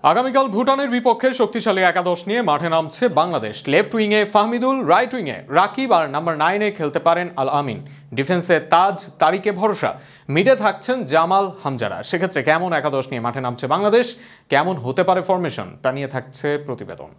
আগামীকাল ভুটানের বিপক্ষে শক্তিশালী একাদশ নিয়ে মাঠে নামছে বাংলাদেশ। লেফট উইংয়ে ফাহমিদুল, রাইট উইংয়ে রাকিব আর নাম্বার 9-এ খেলতে পারেন আল আমিন। ডিফেন্সে তাজ, তারিকে ভরসা। মিডে থাকছেন জামাল, হামজারা। সেক্ষেত্রে কেমন একাদশ নিয়ে মাঠে নামছে বাংলাদেশ, কেমন হতে পারে ফরমেশন, তা নিয়ে থাকছে প্রতিবেদন।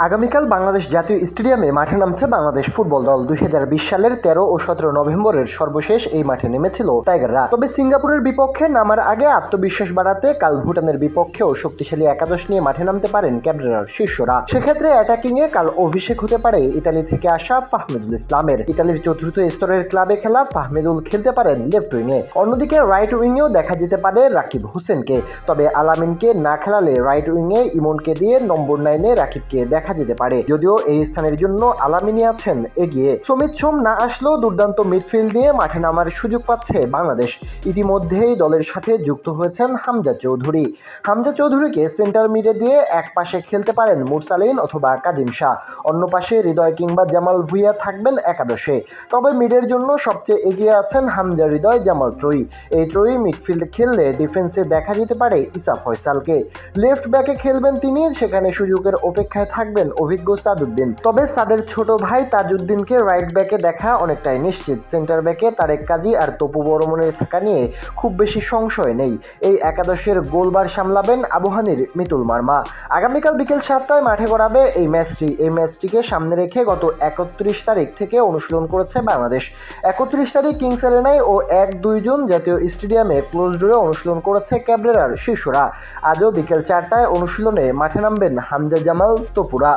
আগামীকাল বাংলাদেশ জাতীয় স্টেডিয়ামে মাঠে নামছে বাংলাদেশ ফুটবল দল। 2020 সালের 13 ও 17 নভেম্বরের সর্বশেষ এই মাঠে নেমেছিল টাইগাররা। তবে সিঙ্গাপুরের বিপক্ষে নামার আগে আত্মবিশ্বাস বাড়াতে কাল ভুটানের বিপক্ষেও শক্তিশালী একাদশ নিয়ে মাঠে নামতে পারেন ক্যাবরেরার শিষ্যরা। সেক্ষেত্রে অ্যাটাকিংয়ে কাল অভিষেক হতে পারে ইতালি থেকে আসা ফাহমিদুল ইসলামের। ইতালির চতুর্থ স্তরের ক্লাবে খেলা ফাহমিদুল খেলতে পারেন লেফট উইংয়ে। অন্যদিকে রাইট উইংয়েও দেখা যেতে পারে রাকিব হোসেনকে। তবে আলামিনকে না খেলালে রাইট উইংয়ে ইমনকে দিয়ে নম্বর 9-এ রাকিবকে দেখা যেতে পারে। যদিও এই স্থানের জন্য আলামিনী আছেন এগিয়ে। সমিত সোম না আসলেও দুর্দান্ত মিডফিল্ড নিয়ে মাঠে নামার সুযোগ পাচ্ছে বাংলাদেশ। ইতিমধ্যেই দলের সাথে যুক্ত হয়েছেন হামজা চৌধুরী। হামজা চৌধুরীকে সেন্টার মিডে দিয়ে এক পাশে খেলতে পারেন মুরসালিন অথবা কাজিম শাহ, অন্য পাশে হৃদয় কিংবা জামাল ভুঁইয়া থাকবেন একাদশে। তবে মিডের জন্য সবচেয়ে এগিয়ে আছেন হামজা, হৃদয়, জামাল ত্রয়ী। এই ত্রয়ী মিডফিল্ড খেললে ডিফেন্সে দেখা যেতে পারে ইসা ফয়সালকে। লেফট ব্যাকে খেলবেন তিনি, সেখানে সুযোগের অপেক্ষায় থাকবেন অভিজ্ঞ সাদউদ্দিন। তবে সাদের ছোট ভাই তাজউদ্দিনকে রাইট ব্যাকে দেখা অনেকটাই নিশ্চিত। সেন্টার ব্যাকে তারেক কাজী আর তপু বর্মনের থাকা নিয়ে খুব বেশি সংশয় নেই। এই একাদশের গোলবার সামলাবেন আবহানীর মিতুল মার্মা। আগামীকাল বিকেল 7টায় মাঠে গড়াবে এই ম্যাচটিকে সামনে রেখে গত 31 তারিখ থেকে অনুশীলন করেছে বাংলাদেশ। 31 তারিখ কিংস এরেনায় ও 1-2 জুন জাতীয় স্টেডিয়ামে ক্লোজ ডোরে অনুশীলন করেছে ক্যাবরেরার শিষ্যরা। আজও বিকেল 4টায় অনুশীলনে মাঠে নামবেন হামজা, জামাল, তপুরা।